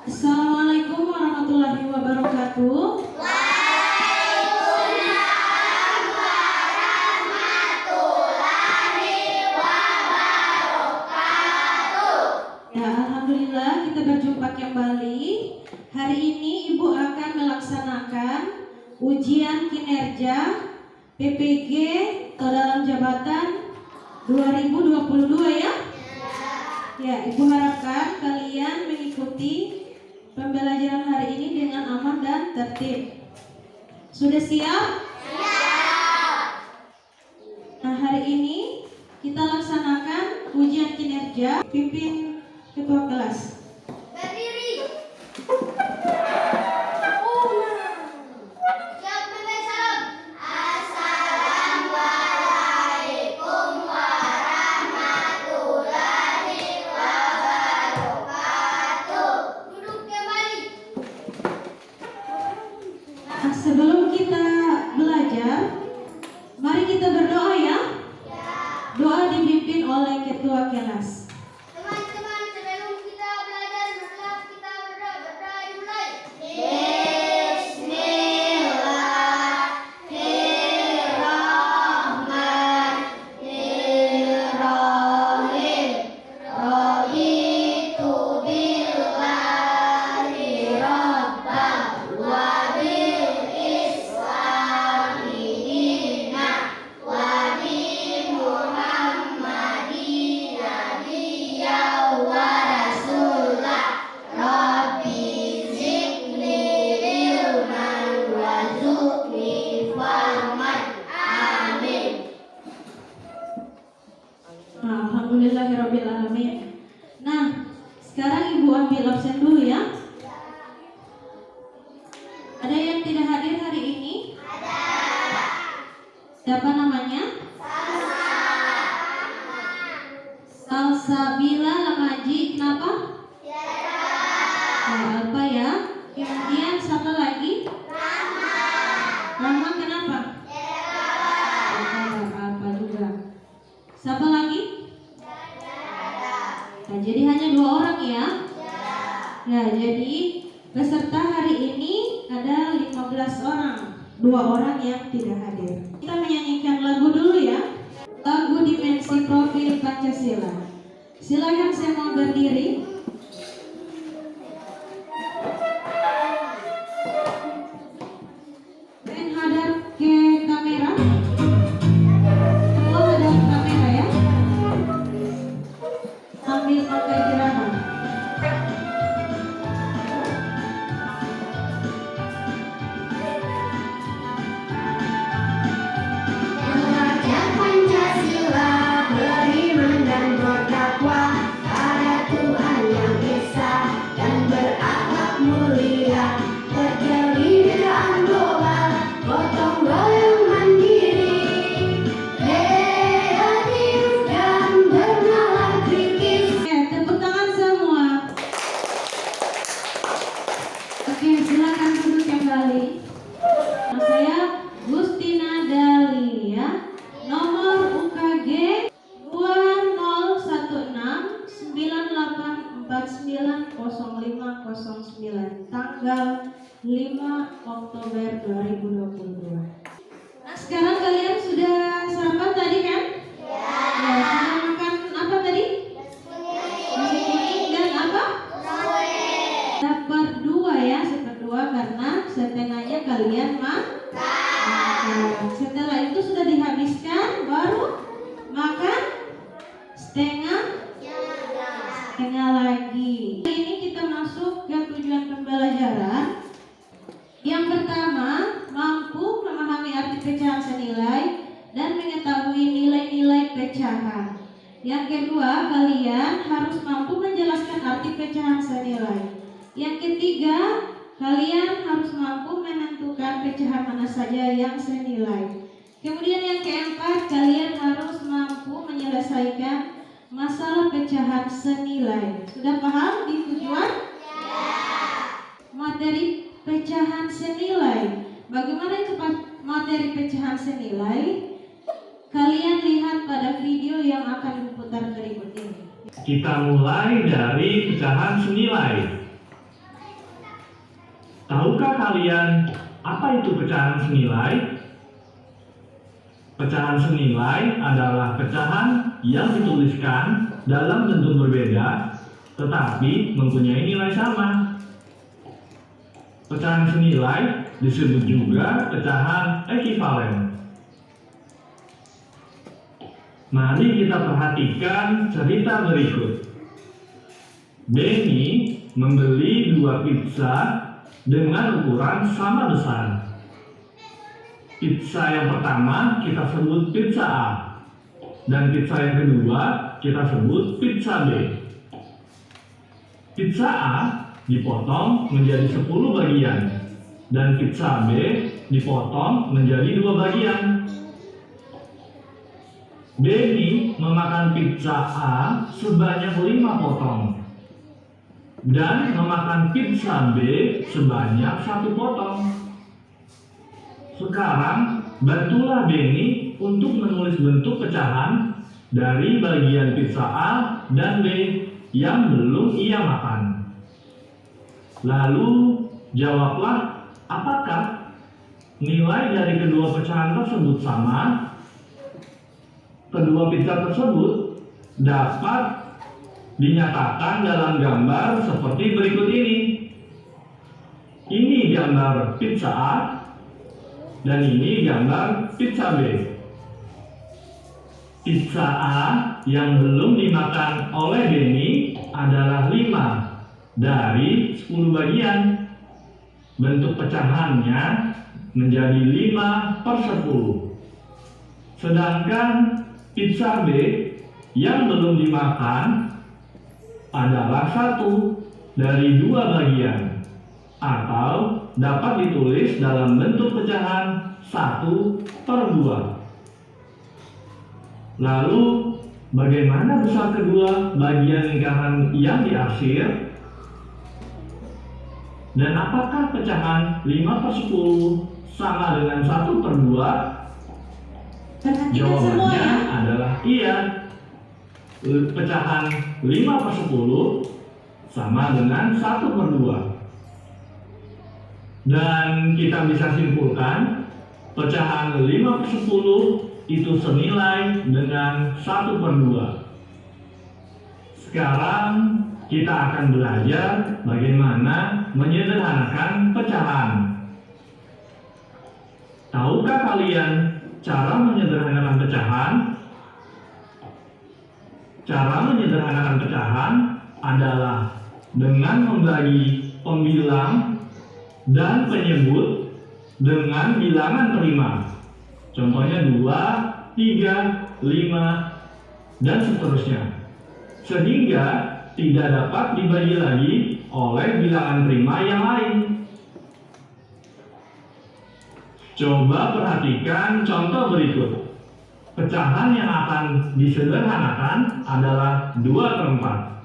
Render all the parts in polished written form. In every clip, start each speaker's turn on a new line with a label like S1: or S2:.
S1: Assalamualaikum warahmatullahi wabarakatuh.
S2: Waalaikumsalam warahmatullahi wabarakatuh.
S1: Ya, alhamdulillah kita berjumpa kembali. Hari ini Ibu akan melaksanakan ujian kinerja PPG atau dalam jabatan 2022 ya. Ya, Ibu harapkan kalian mengikuti pembelajaran hari ini dengan aman dan tertib. Sudah siap?
S2: Siap.
S1: Nah, hari ini kita laksanakan ujian kinerja. Pimpin ketua kelas.
S2: Berdiri. Siap membaca. Assalamualaikum warahmatullahi wabarakatuh. Duduk kembali.
S1: Nah, sebelum kita belajar, mari kita berdoa ya. Doa dipimpin oleh ketua kelas.
S2: Teman-teman, sebelum kita belajar, marilah kita berdoa dimulai. Bismillahirrahmanirrahim. Raditu billahi rabban wa bil islami dinan wa bi Muhammadin nabiyyan wa rasulah. Rabbi zidni ilman warzuqni fahman. Amin.
S1: Nah, alhamdulillahirabbil alamin. Nah, sekarang Ibu ambil absen dulu ya. Ada yang tidak hadir hari ini? Siapa namanya? Salsabila Lamaji. Kenapa? Apa ya? Kemudian siapa lagi? Rama. Kenapa? Apa juga? Siapa lagi? Nah, jadi hanya 2 orang ya? Nah, jadi peserta hari ini ada 15 orang. 2 orang yang tidak hadir. Kita menyanyikan lagu dulu ya. Lagu Dimensi Profil Pancasila. Silakan saya mau berdiri. Dan hadap ke kamera. Oh, hadap kamera ya. Sambil pakai gerakan.
S2: Mengajar Pancasila, beriman dan bertakwa pada Tuhan Yang Esa dan berakhlak mulia, berkebudayaan global, gotong royong mandiri, kreatif dan bernalar kritis.
S1: Ya, tepuk tangan semua. Oke, silakan duduk kembali. Nama saya Gustina Dalia. Nomor UKG 2098490509, tanggal 5 Oktober 2022. Nah, sekarang kalian sudah sarapan tadi kan? Ya, sudah makan apa tadi? Nasi kuning dan apa? Dapat 2 ya, seperdua karena setengahnya kalian makan. Setelah itu sudah dihabiskan, baru makan setengah lagi. Ini kita masuk ke tujuan pembelajaran. Yang pertama, mampu memahami arti pecahan senilai dan mengetahui nilai-nilai pecahan. Yang kedua, kalian harus mampu menjelaskan arti pecahan senilai. Yang ketiga, kalian harus mampu menentukan pecahan mana saja yang senilai. Kemudian yang keempat, kalian harus mampu menyelesaikan masalah pecahan senilai. Sudah paham di tujuan? Materi pecahan senilai. Bagaimana itu materi pecahan senilai? Kalian lihat pada video yang akan diputar berikut ini.
S3: Kita mulai dari pecahan senilai. Tahukah kalian apa itu pecahan senilai? Pecahan senilai adalah pecahan yang dituliskan dalam bentuk berbeda tetapi mempunyai nilai sama. Pecahan senilai disebut juga pecahan ekivalen. Mari kita perhatikan cerita berikut. Benny membeli 2 pizza dengan ukuran sama besar. Pizza yang pertama kita sebut pizza A, dan pizza yang kedua kita sebut pizza B. Pizza A dipotong menjadi 10 bagian, dan pizza B dipotong menjadi 2 bagian. Benny memakan pizza A sebanyak 5 potong, dan memakan pizza B sebanyak 1 potong. Sekarang, bantulah Benny untuk menulis bentuk pecahan dari bagian pizza A dan B yang belum ia makan. Lalu, jawablah apakah nilai dari kedua pecahan tersebut sama. Kedua pizza tersebut dapat dinyatakan dalam gambar seperti berikut ini. Ini gambar pizza A, dan ini gambar pizza B. Pizza A yang belum dimakan oleh Benny adalah 5 dari 10 bagian. Bentuk pecahannya menjadi 5/10. Sedangkan pizza B yang belum dimakan adalah 1 dari 2 bagian, atau dapat ditulis dalam bentuk pecahan 1/2. Lalu, bagaimana besar kedua bagian lingkaran yang diarsir? Dan apakah pecahan 5/10 sama dengan 1/2?
S1: Perhatikan semua
S3: Jawabannya
S1: ya.
S3: adalah iya. Pecahan 5/10 sama dengan 1/2. Dan kita bisa simpulkan pecahan 5/10 itu senilai dengan 1/2. Sekarang kita akan belajar bagaimana menyederhanakan pecahan. Tahukah kalian cara menyederhanakan pecahan? Cara menyederhanakan pecahan adalah dengan membagi pembilang dan penyebut dengan bilangan prima. Contohnya 2, 3, 5, dan seterusnya. Sehingga tidak dapat dibagi lagi oleh bilangan prima yang lain. Coba perhatikan contoh berikut. Pecahan yang akan disederhanakan adalah 2/4.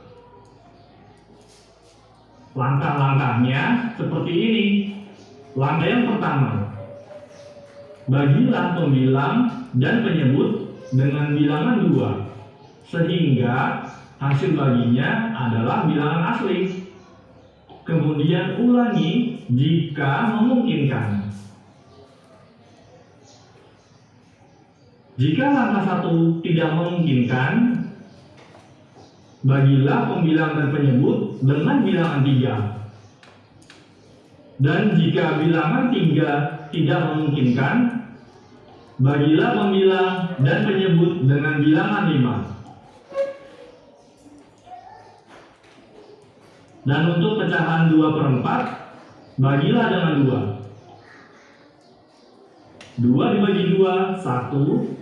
S3: Langkah-langkahnya seperti ini. Langkah yang pertama, bagilah pembilang dan penyebut dengan bilangan 2, sehingga hasil baginya adalah bilangan asli. Kemudian ulangi jika memungkinkan. Jika langkah 1 tidak memungkinkan, bagilah pembilang dan penyebut dengan bilangan 3. Dan jika bilangan 3 tidak memungkinkan, bagilah pembilang dan penyebut dengan bilangan 5. Dan untuk pecahan 2/4, bagilah dengan 2. 2 dibagi 2, 1.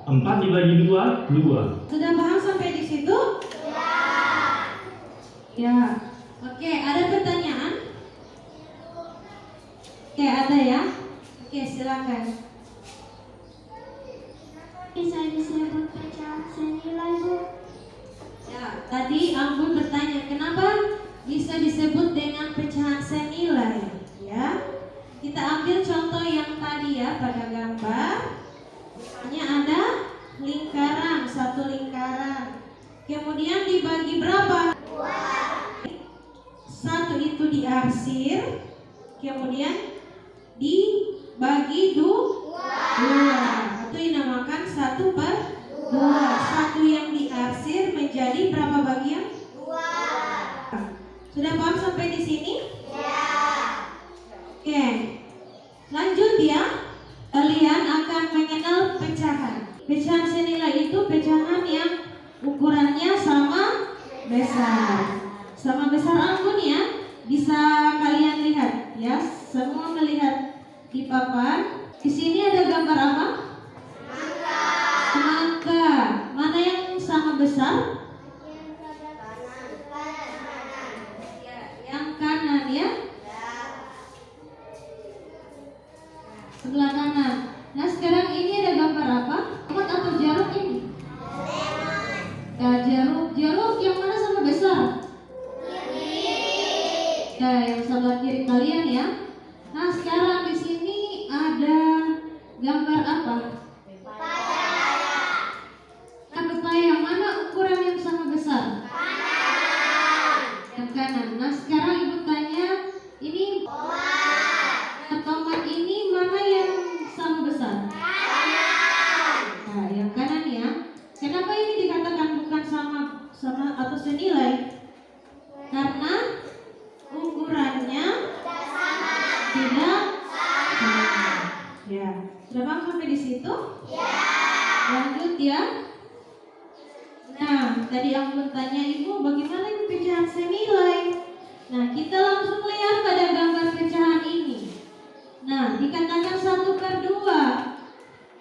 S3: 4 dibagi 2, 2.
S1: Sudah paham sampai di situ? Ya. Oke, ada pertanyaan? Oke, ada ya? Oke, silakan.
S2: Bisa disebut pecahan senilai, Bu?
S1: Ya, tadi Ambul bertanya kenapa bisa disebut dengan pecahan senilai, ya? Kita ambil contoh yang tadi ya pada gambar. Misalnya ada lingkaran, 1 lingkaran. Kemudian dibagi berapa? 1 itu diarsir, kemudian dibagi dua, atau dinamakan 1/2. Satu yang diarsir menjadi berapa bagian?
S2: 2.
S1: Sudah paham sampai di sini?
S2: Ya.
S1: Oke, lanjut ya. Kalian akan mengenal pecahan. Pecahan senilai itu pecahan yang ukurannya sama besar. Sama besar anggun ya. Bisa kalian lihat ya. Semua melihat di papan. Di sini ada gambar apa? Semangka. Mana yang sama besar? Yang kanan ya. Sebelah kanan. Nah sekarang ini ada gambar apa? Tomat atau jeruk ini? Ya jeruk. Jeruk yang mana sama besar? Ya yang sebelah kiri kalian ya. Nah sekarang di sini ada gambar apa? Nah pepaya mana ukuran yang sama besar? Yang kanan. Nah sekarang ibu tanya ini. Nah, tomat ini mana yang sama besar? Nah, yang kanan ya. Kenapa ini dikatakan bukan sama atau senilai? Karena ukurannya tidak sama. Ya, sudah paham sampai di situ? Lanjut ya. Nah, tadi aku tanya ibu, bagaimana ini pecahan senilai? Nah, kita langsung lihat pada gambar pecahan ini. Nah, dikatakan 1/2.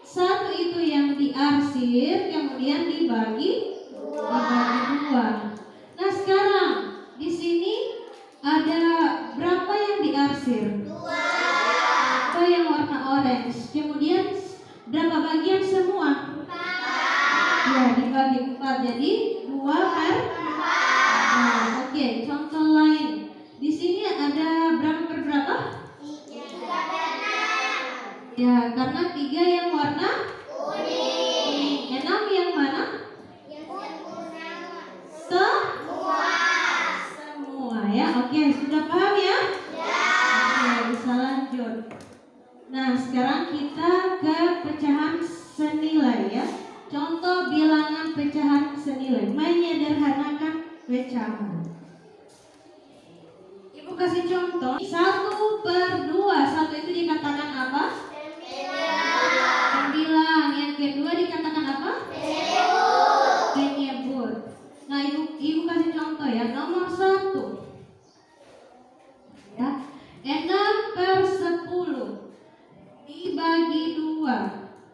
S1: Satu itu yang diarsir, kemudian dibagi dua. Nah, sekarang di sini ada berapa yang diarsir? 2 yang warna orange. Kemudian berapa bagian semua? 4. Ya, dibagi 4. Jadi 2/4. Nah, oke, contoh lain. Di sini ada berapa per berapa? 3/6. Ya, karena 3 yang warna kuning. 6 yang mana? Semua ya. Oke, sudah paham ya? Oke, bisa lanjut. Nah, sekarang kita ke pecahan senilai ya. Contoh bilangan pecahan senilai. Menyederhanakan pecahan. Ibu kasih contoh 1/2. 1 itu dikatakan apa? 9. Yang kedua dikatakan apa? Penyebut. Nah, ibu kasih contoh ya. Nomor 1 ya. 6/10 dibagi 2.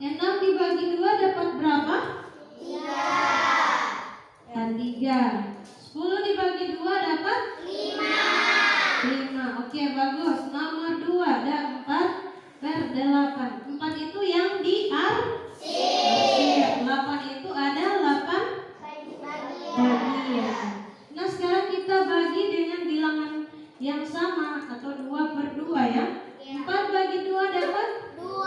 S1: 6 dibagi 2 dapat berapa? 3. Ya, 3. 10 dibagi 2 dapat 5. Oke, bagus. Nomor 2 ada 4/8. 4 itu yang diarsir. 8 itu ada 8 bagian. Nah, sekarang kita bagi dengan bilangan yang sama atau 2/2 ya. 4 bagi 2 dapat
S2: 2.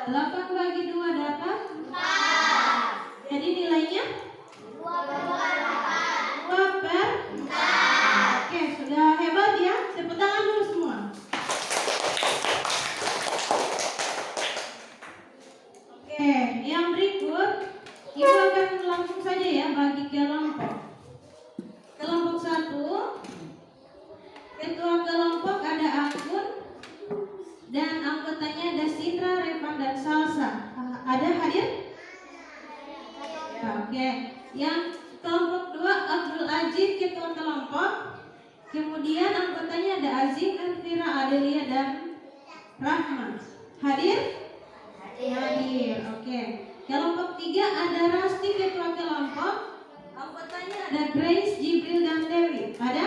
S1: 8 bagi 2 dapat 4. Jadi nilainya 2/4. Oke, sudah hebat ya. Tepuk tangan dulu semua. Oke, yang berikut ibu akan langsung saja ya bagi kelompok. Kelompok 1, ketua kelompok ada Anggun dan anggotanya ada Sindra, Revan dan Salsa. Ada hadir? Ya, oke. Yang kelompok 2 Abdul Aziz ketua kelompok. Kemudian anggotanya ada Azim, Elvira, Adelia dan Rahman. Hadir? Hadir. Oke. Kelompok 3 ada Rasti ketua kelompok. Anggotanya ada Grace, Jibril dan Dewi. Ada?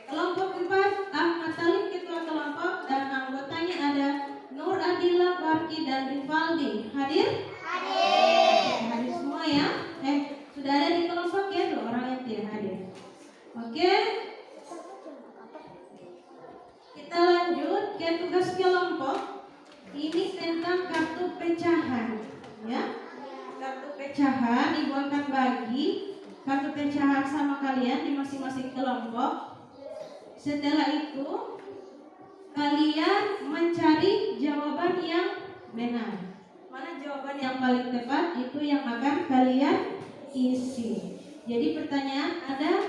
S1: Kelompok 4 Ahmad Talib ketua kelompok dan anggotanya ada Nur Adila, Barki dan Rivaldi. Hadir? Hadir semua ya. Sudah ada di kelompok ya 2 orang yang tidak hadir. Oke. Kita lanjut ke tugas kelompok. Ini tentang kartu pecahan ya. Kartu pecahan ibu akan bagi kartu pecahan sama kalian di masing-masing kelompok. Setelah itu kalian mencari jawaban yang benar. Mana jawaban yang paling tepat itu yang akan kalian isi. Jadi pertanyaan ada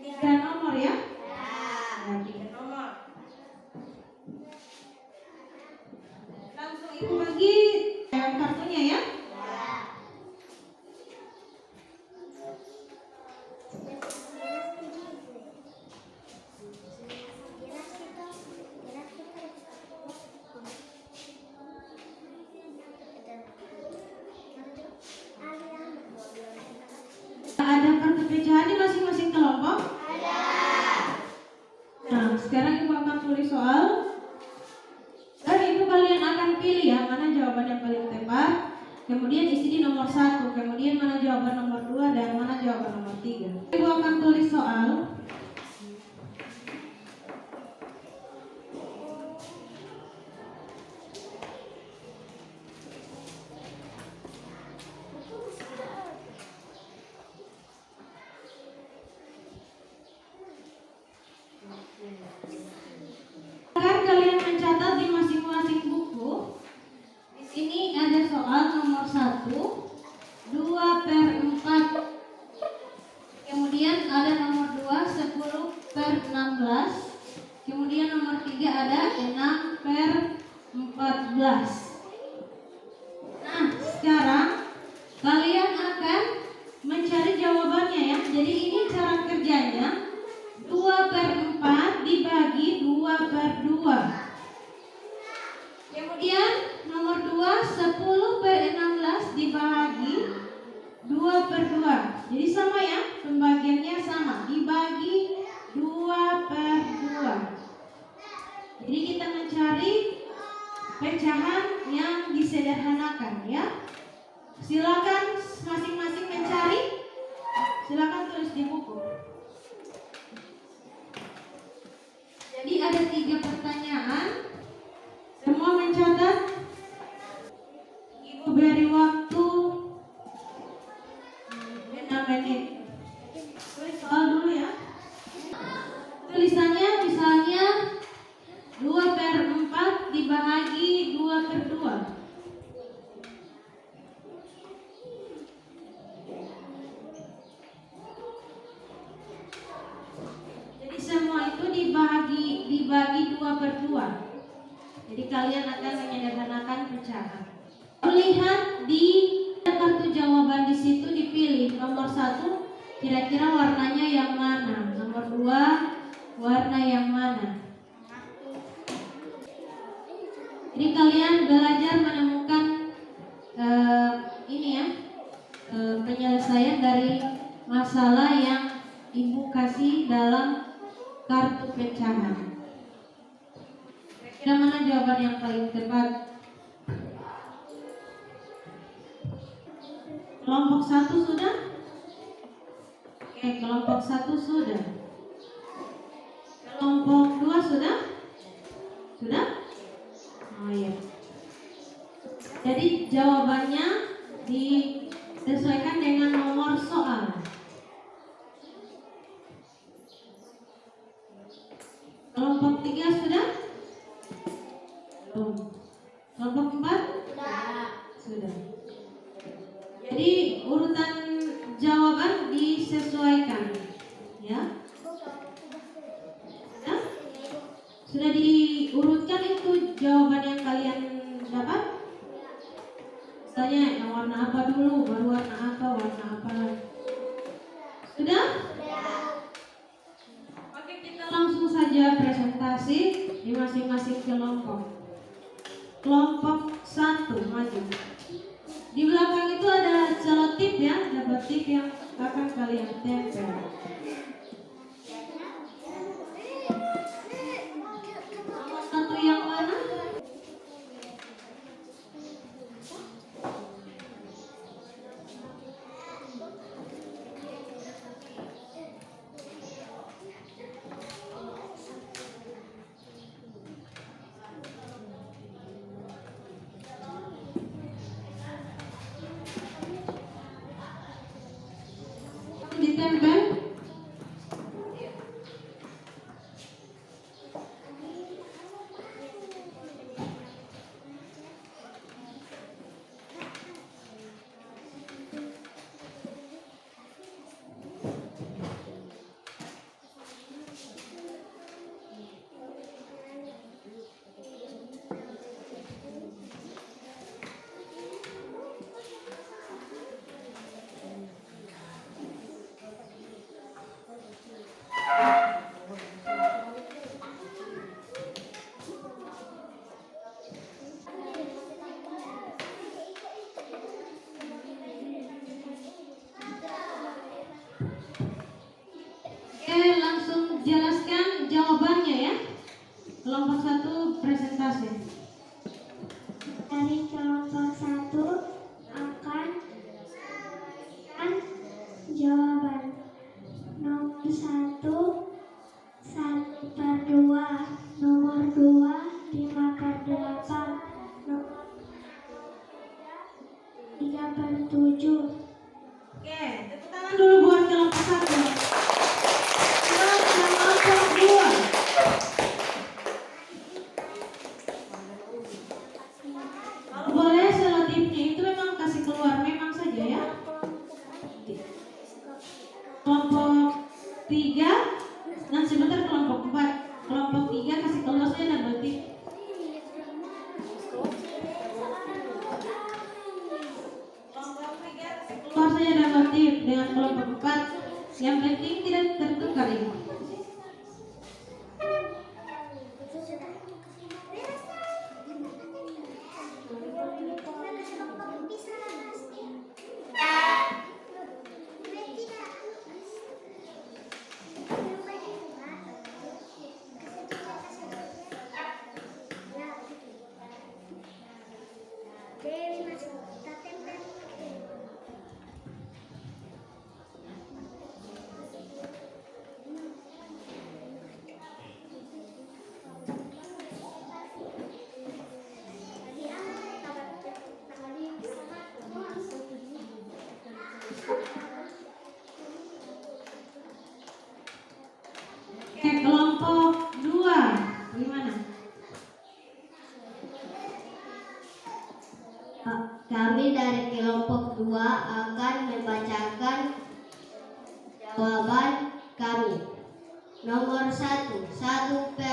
S1: 3 nomor ya? Ada 3 nomor. Langsung ibu bagi kartunya ya. Ada kartu pecahan di masing-masing kelompok? Nah, sekarang ibu akan tulis soal dan ibu kalian akan pilih ya mana jawaban yang paling tepat. Kemudian isi di nomor 1, kemudian mana jawaban nomor 2 dan mana jawaban nomor 3. Ibu akan tulis soal. Akan kalian mencatat di masing-masing buku. Di sini ada soal nomor 1, 2/4. Kemudian ada nomor 2, 10/16. Kemudian nomor 3 ada 6/14. Nah, sekarang kalian akan mencari jawabannya ya. Jadi ini cara kerjanya. 2/4 dibagi 2/2. Kemudian nomor 2, 10/16 dibagi 2/2. Jadi sama ya, pembagiannya sama, dibagi 2/2. Jadi kita mencari pecahan yang disederhanakan ya. Silakan masing-masing mencari. Silakan tulis di buku. Jadi ada 3 pertanyaan. Semua mencatat. Ibu beri waktu 6 menit. Tulis soal dulu ya. Tulisannya misalnya 2/4 dibagi 2/2. Semua itu dibagi 2/2. Jadi kalian akan menyederhanakan pecahan. Lihat di kartu jawaban di situ dipilih nomor 1 kira-kira warnanya yang mana, nomor 2 warna yang mana. Jadi kalian belajar menemukan ini ya penyelesaian dari masalah yang ibu kasih dalam kartu pecahan. Kira mana jawaban yang paling tepat? Kelompok 1 sudah? Oke, kelompok 1 sudah. Kelompok 2 sudah? Sudah? Oh iya. Jadi jawabannya disesuaikan dengan nomor soal. Kelompok 3 sudah? Belum. Kelompok 4? Sudah. Jadi urutan jawaban disesuaikan, ya? Sudah diurutkan itu jawaban yang kalian dapat? Misalnya yang warna apa dulu, baru warna apa. Sudah? Oke, kita langsung saja presentasi di masing-masing kelompok. Kelompok 1 maju. Di belakang itu ada selotip ya, ada tip yang akan kalian tempel. Nomor 1 yang mana? Ditempel. jelaskan jawabannya ya. Kelompok 1 presentasi.
S2: Dari kelompok 1 akan jawaban. Nomor 1 1/2, nomor 2 5/8, nomor 3/7.
S1: Oke, tepuk tangan dulu buat kelompok 1. Buat kelompok 2. Kalau boleh selotipnya itu memang kasih keluar memang saja ya. Kelompok 3 dan sebentar kelompok 4. Kelompok 3 kasih keluar saja dan berarti kelompok 3 kasih keluar saja dan berarti dengan kelompok 4. Yang penting tidak tertukar ini. Oke, kelompok 2 gimana?
S2: Kami dari kelompok 2 akan membacakan jawaban kami. Nomor 1 1/2,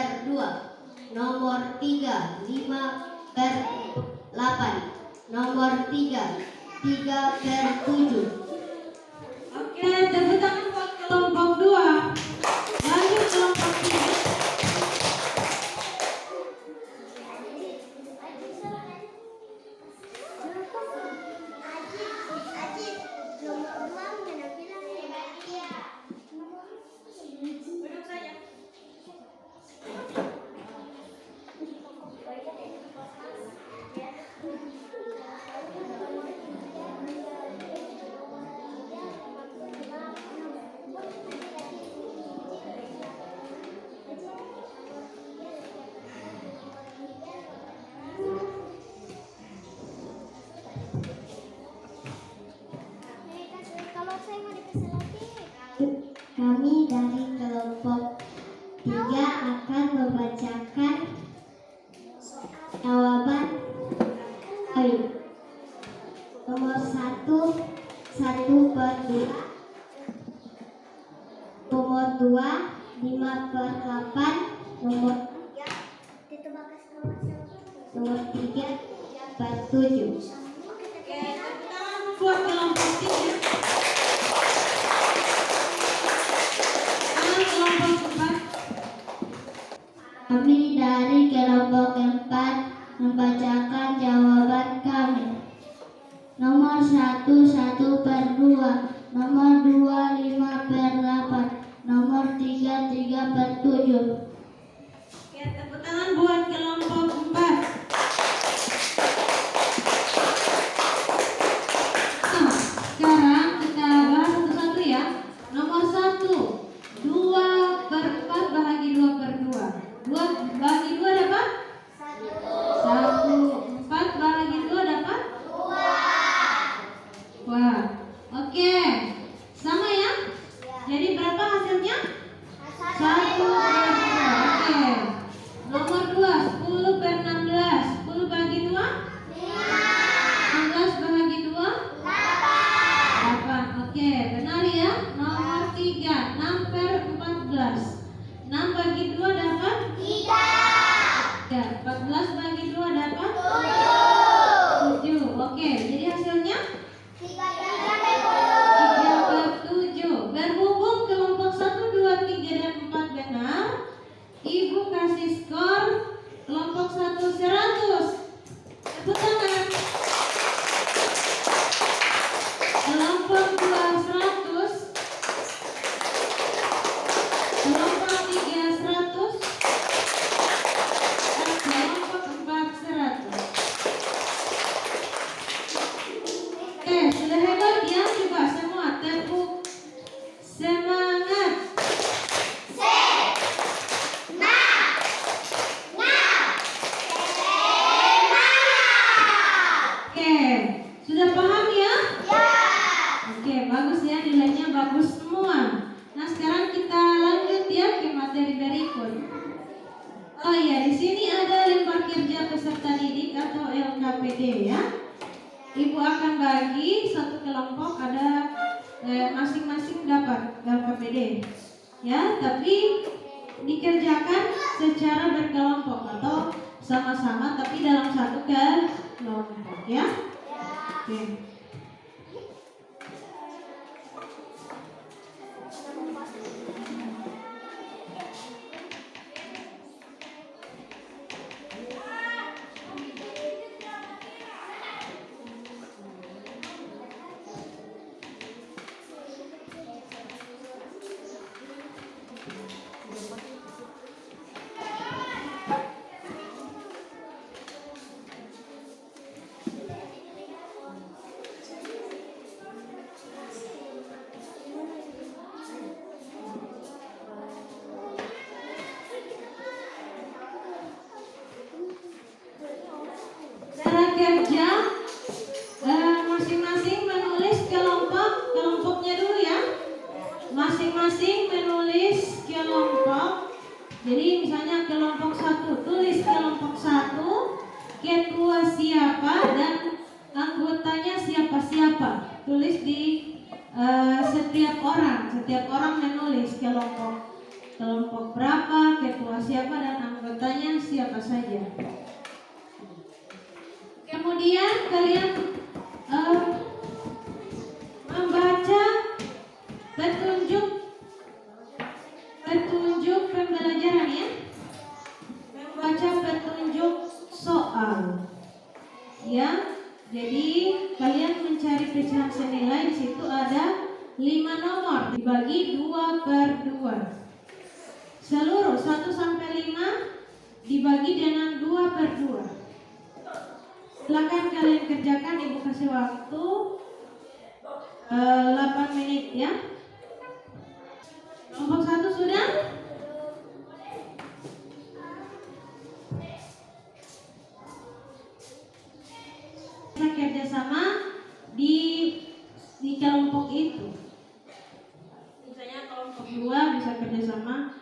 S2: nomor 3 5/8, nomor 3 3/7.
S1: Oke, tepuk tangan buat kelompok 2. Lanjut kelompok 3. Duduk saja.
S2: Kami dari kelompok 3 akan membacakan jawaban kami. Nomor 1 1/2, nomor 2 5/8, nomor 3/7.
S1: Oke, tepuk tangan buat kelompok 3. Kelompok 4.
S2: Kami dari kelompok 4 membacakan jawaban kami. Nomor 1 1/2, nomor 2 5/8, nomor 3 3/7.
S1: Oke, tepuk tangan buat kelompok 4. Nah, sekarang kita bahas satu-satu ya. Nomor 1 2/4 bahagi 2/2. 2 bagi 2 dapat 1. 4 bahagi 2 dapat 2. Oke, sama ya. Jadi berapa hasilnya? 1/2. Oke. Nomor 2 10/16. 10 bagi 2 16 bahagi 2 8. Oke, benar ya. Nomor 3 6/14. 6 bagi 2 dapat 3. 14 bagi 2 dapat 7. Oke, jadi hasilnya 3/7. Berhubung kelompok 1, 2, 3 dan 4 benar, Ibu kasih skor kelompok 1 100. Tepuk tangan. Kelompok 2 100. Kelompok dibagi satu kelompok ada masing-masing dapat dalam KPD ya, tapi dikerjakan secara berkelompok atau sama-sama tapi dalam satu kelompok ya. Oke. Kerja masing-masing menulis kelompoknya dulu ya. Masing-masing menulis kelompok. Jadi misalnya kelompok 1, tulis kelompok 1, ketua siapa dan anggotanya siapa-siapa. Tulis di setiap orang menulis kelompok berapa, ketua siapa dan anggotanya siapa saja. Kemudian kalian membaca petunjuk pembelajaran ya. Membaca petunjuk soal. Ya. Jadi kalian mencari pecahan senilai, di situ ada 5 nomor dibagi 2/2. Seluruh 1 sampai 5 dibagi dengan 2/2. Silakan kalian kerjakan, ibu kasih waktu 8 menit ya. Kelompok 1 sudah? Kita kerjasama di kelompok itu. Misalnya kelompok 2 bisa kerjasama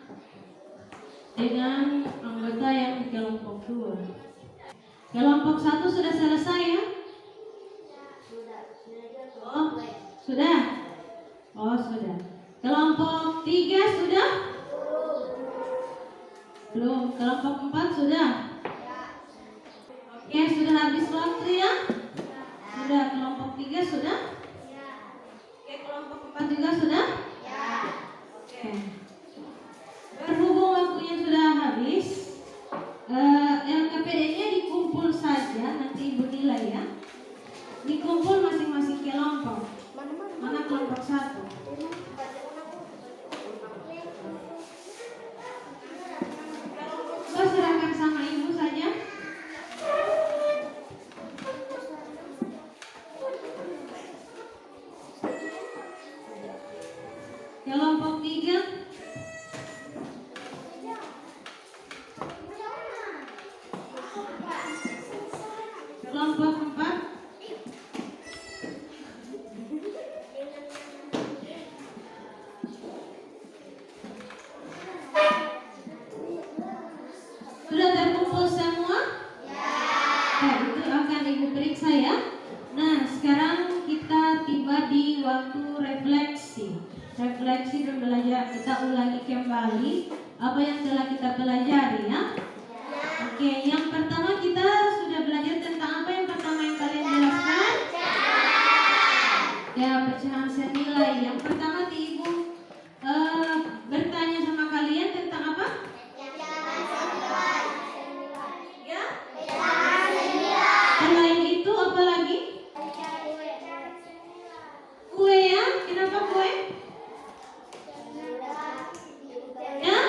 S1: dengan anggota yang di kelompok 2. Kelompok 1 sudah selesai ya? Oh, sudah? Oh, sudah. Kelompok 3 sudah? Belum. Kelompok 4 sudah? Oke, sudah habis waktu ya? Sudah. Kelompok 3 sudah? Oke, kelompok 4 juga sudah? Oke. Berhubung waktunya sudah habis, LKPD-nya dikumpul saja, nanti ibu nilai ya. Dikumpul masing-masing kelompok. Mana kelompok 1? Serahkan sama ibu saja. Kelompok 3. Kelompok 4. Sudah terkumpul semua? Ya. Itu akan ibu periksa ya. Nah, sekarang kita tiba di waktu refleksi. Refleksi pembelajaran, kita ulangi kembali apa yang telah kita pelajari ya. Oke, yang pertama kita sudah belajar tentang apa yang pertama yang kalian jelaskan? Ya, pecahan senilai. Yang pertama ibu bertanya sama kalian tentang apa? Ya? Selain itu apa lagi? Kue ya? Kenapa kue? Ya?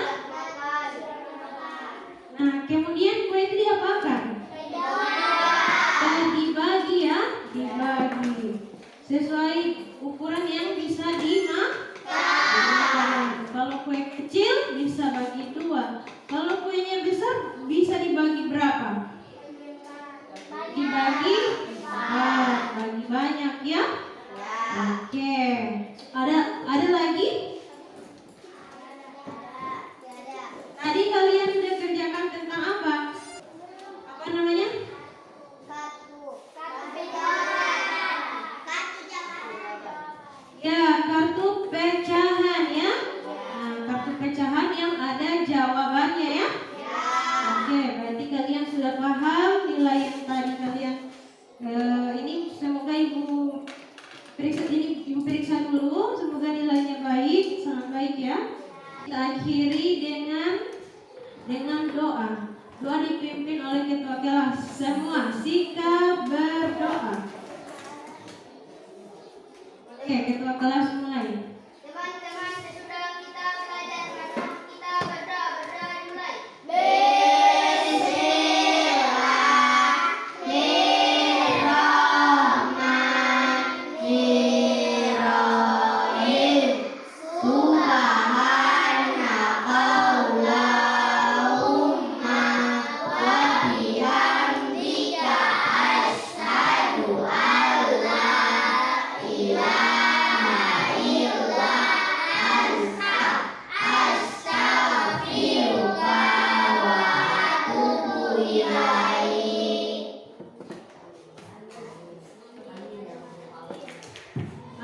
S1: Nah, kemudian kue itu diapakan? Dibagi ya, dibagi sesuai ukuran yang bisa dimakan. Kalau kue kecil bisa bagi 2. Kalau kuenya besar bisa dibagi berapa? Dibagi bagi banyak ya. Oke. Ada lagi? Tadi kalian sudah kerjakan tentang apa? Apa namanya? baik ya. Kita akhiri dengan doa. Doa dipimpin oleh ketua kelas. Semua sikap berdoa. Oke, ketua kelas mulai.
S2: Teman-teman, sesudah kita belajar, maka kita berdoa. Berdoa dimulai.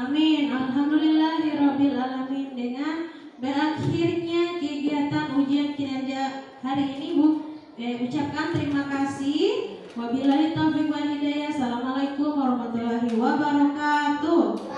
S1: Amin. Alhamdulillahirabbil alamin. Dengan berakhirnya kegiatan ujian kinerja hari ini, Bu, ucapkan terima kasih. Wabillahi taufiq wal hidayah. Assalamualaikum warahmatullahi wabarakatuh.